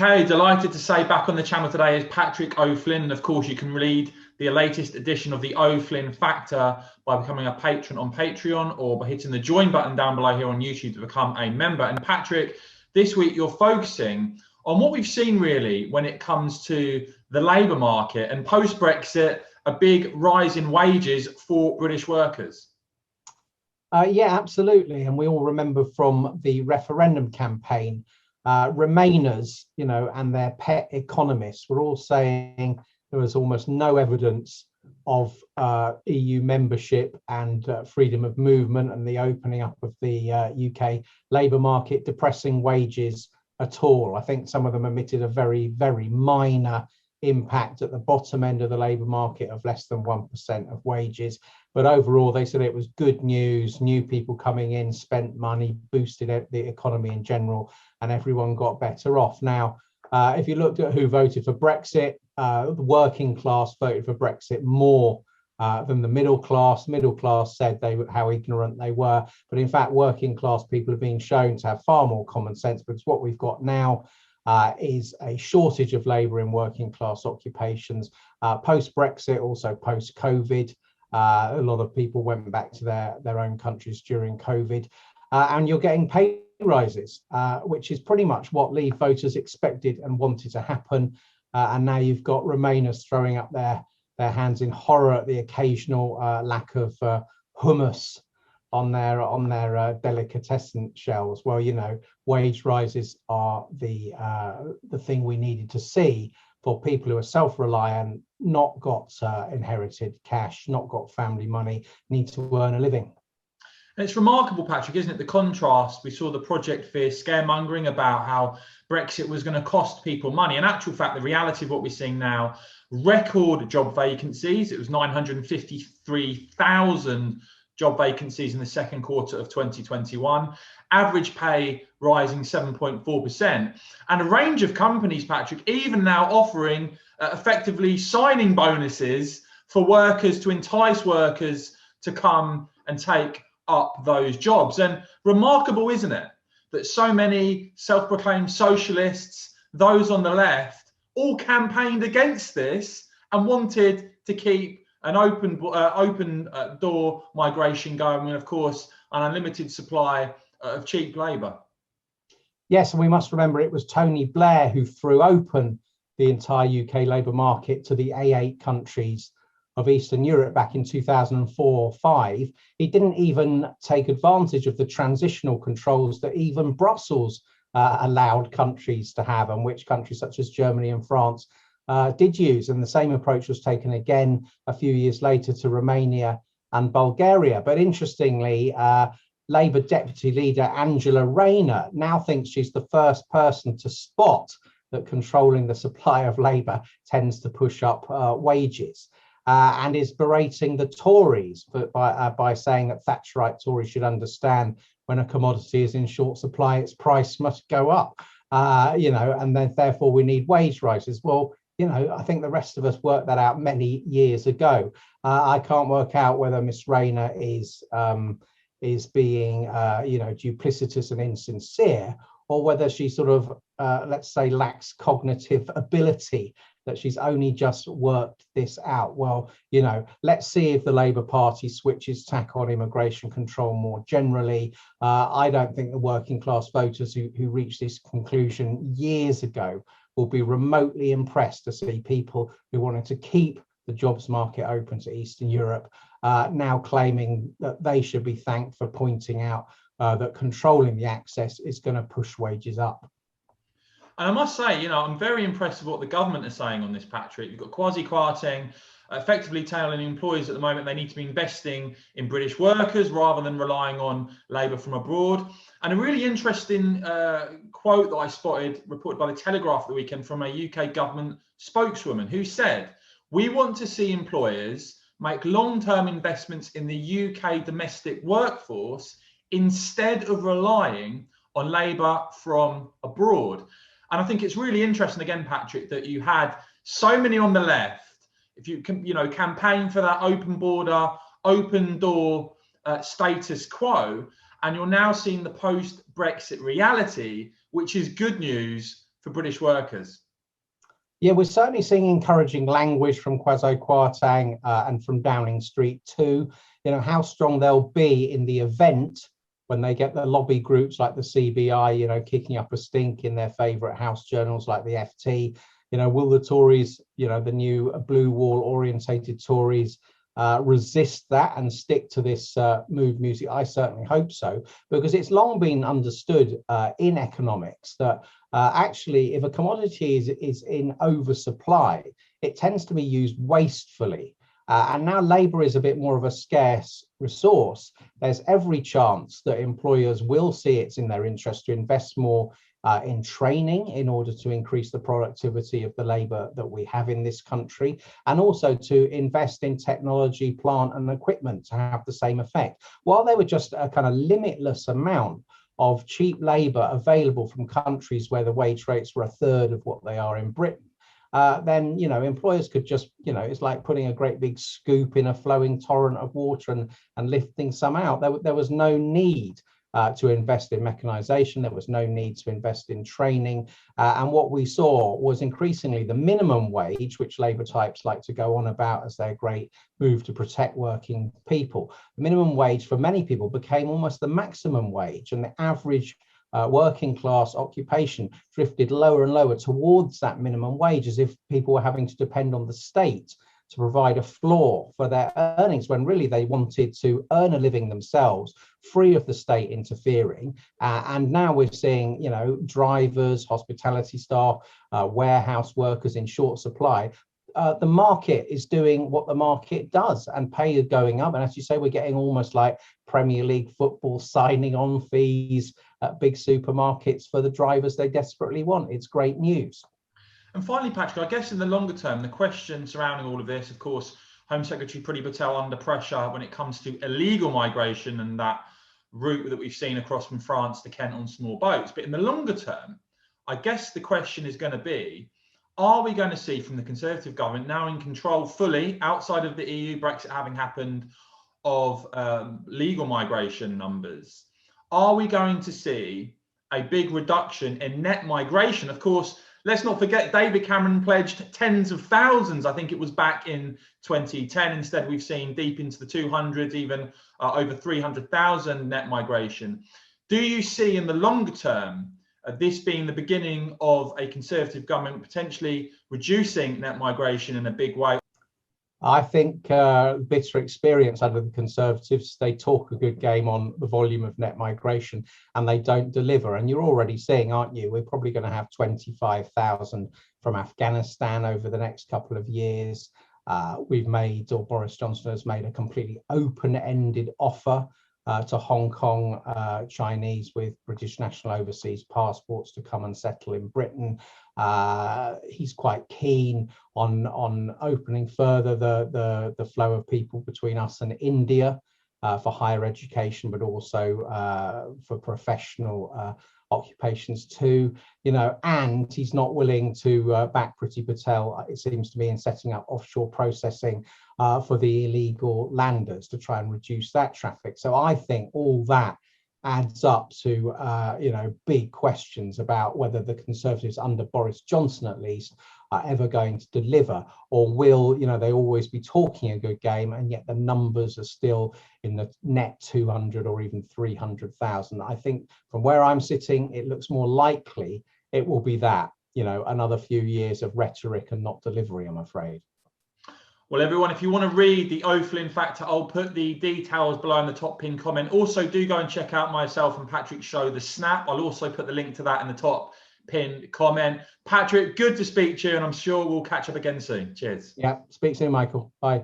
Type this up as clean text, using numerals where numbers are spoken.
Okay, delighted to say back on the channel today is Patrick O'Flynn. And of course, you can read the latest edition of the O'Flynn Factor by becoming a patron on Patreon or by hitting the join button down below here on YouTube to become a member. And Patrick, this week you're focusing on what we've seen really when it comes to the labour market and post-Brexit, a big rise in wages for British workers. Yeah, absolutely. And we all remember from the referendum campaign, Remainers, and their pet economists were all saying there was almost no evidence of EU membership and freedom of movement and the opening up of the UK labour market depressing wages at all. I think some of them omitted a very, very minor impact at the bottom end of the labour market of less than 1% of wages. But overall, they said it was good news. New people coming in, spent money, boosted the economy in general, and everyone got better off. Now, if you looked at who voted for Brexit, the working class voted for Brexit more than the middle class. Middle class said how ignorant they were. But in fact, working class people are being shown to have far more common sense, because what we've got now is a shortage of labour in working class occupations. Post-Brexit, also post-COVID, a lot of people went back to their own countries during COVID, and you're getting pay rises, which is pretty much what Leave voters expected and wanted to happen. And now you've got Remainers throwing up their hands in horror at the occasional lack of hummus on their delicatessen shelves. Well, wage rises are the thing we needed to see for people who are self-reliant, not got inherited cash, not got family money, need to earn a living. And it's remarkable, Patrick, isn't it? The contrast. We saw the Project Fear scaremongering about how Brexit was going to cost people money. In actual fact, the reality of what we're seeing now, record job vacancies. It was 953,000 job vacancies in the second quarter of 2021, average pay rising 7.4%, and a range of companies, Patrick, even now offering effectively signing bonuses for workers to entice workers to come and take up those jobs. And remarkable, isn't it, that so many self-proclaimed socialists, those on the left, all campaigned against this and wanted to keep an open door migration going, and of course an unlimited supply of cheap labour. Yes, and we must remember it was Tony Blair who threw open the entire UK labour market to the A8 countries of Eastern Europe back in 2004-05. He didn't even take advantage of the transitional controls that even Brussels allowed countries to have, and which countries such as Germany and France did use. And the same approach was taken again a few years later to Romania and Bulgaria. But interestingly, Labour Deputy Leader Angela Rayner now thinks she's the first person to spot that controlling the supply of labour tends to push up wages, and is berating the Tories by saying that Thatcherite Tories should understand when a commodity is in short supply, its price must go up, and then therefore we need wage rises. Well, I think the rest of us worked that out many years ago. I can't work out whether Miss Rayner is being, duplicitous and insincere, or whether she sort of, let's say, lacks cognitive ability, that she's only just worked this out. Well, let's see if the Labour Party switches tack on immigration control more generally. I don't think the working class voters who reached this conclusion years ago will be remotely impressed to see people who wanted to keep the jobs market open to Eastern Europe now claiming that they should be thanked for pointing out that controlling the access is going to push wages up. And I must say, I'm very impressed with what the government is saying on this, Patrick. You've got Kwasi Kwarteng effectively telling employers at the moment they need to be investing in British workers rather than relying on labour from abroad. And a really interesting quote that I spotted, reported by the Telegraph at the weekend, from a UK government spokeswoman who said, "We want to see employers make long-term investments in the UK domestic workforce instead of relying on labour from abroad." And I think it's really interesting, again, Patrick, that you had so many on the left, if you can, campaign for that open border, open door status quo, and you're now seeing the post-Brexit reality, which is good news for British workers? Yeah, we're certainly seeing encouraging language from Kwasi Kwarteng and from Downing Street too. You know, how strong they'll be in the event when they get the lobby groups like the CBI, you know, kicking up a stink in their favourite house journals like the FT. You know, will the Tories, you know, the new blue wall orientated Tories, resist that and stick to this mood music? I certainly hope so, because it's long been understood in economics that actually, if a commodity is in oversupply, it tends to be used wastefully. And now labour is a bit more of a scarce resource. There's every chance that employers will see it's in their interest to invest more in training in order to increase the productivity of the labour that we have in this country, and also to invest in technology, plant and equipment to have the same effect. While there were just a kind of limitless amount of cheap labour available from countries where the wage rates were a third of what they are in Britain, then, you know, employers could just, you know, it's like putting a great big scoop in a flowing torrent of water and lifting some out. There was no need to invest in mechanisation. There was no need to invest in training. And what we saw was increasingly the minimum wage, which labour types like to go on about as their great move to protect working people. The minimum wage for many people became almost the maximum wage, and the average working class occupation drifted lower and lower towards that minimum wage, as if people were having to depend on the state to provide a floor for their earnings, when really they wanted to earn a living themselves, free of the state interfering. And now we're seeing, you know, drivers, hospitality staff, warehouse workers in short supply. The market is doing what the market does, and pay are going up. And as you say, we're getting almost like Premier League football signing on fees at big supermarkets for the drivers they desperately want. It's great news. And finally, Patrick, I guess in the longer term, the question surrounding all of this, of course, Home Secretary Priti Patel under pressure when it comes to illegal migration and that route that we've seen across from France to Kent on small boats. But in the longer term, I guess the question is going to be, are we going to see from the Conservative government, now in control fully outside of the EU, Brexit having happened, of legal migration numbers, are we going to see a big reduction in net migration? Of course, let's not forget David Cameron pledged tens of thousands. I think it was back in 2010. Instead, we've seen deep into the 200s, even over 300,000 net migration. Do you see in the longer term this being the beginning of a Conservative government potentially reducing net migration in a big way? I think bitter experience under the Conservatives. They talk a good game on the volume of net migration and they don't deliver. And you're already seeing, aren't you? We're probably going to have 25,000 from Afghanistan over the next couple of years. We've made, or Boris Johnson has made, a completely open-ended offer to Hong Kong Chinese with British national overseas passports to come and settle in Britain. He's quite keen on opening further the flow of people between us and India for higher education, but also for professional occupations too, you know. And he's not willing to back Priti Patel, it seems to me, in setting up offshore processing for the illegal landers to try and reduce that traffic. So I think all that adds up to you know, big questions about whether the Conservatives under Boris Johnson at least are ever going to deliver, or will, you know, they always be talking a good game and yet the numbers are still in the net 200 or even 300,000. I think from where I'm sitting, it looks more likely it will be that, you know, another few years of rhetoric and not delivery, I'm afraid. Well, everyone, if you want to read the O'Flynn Factor, I'll put the details below in the top pinned comment. Also, do go and check out myself and Patrick's show, The Snap. I'll also put the link to that in the top pinned comment. Patrick, good to speak to you, and I'm sure we'll catch up again soon. Cheers. Yeah, speak soon, Michael. Bye.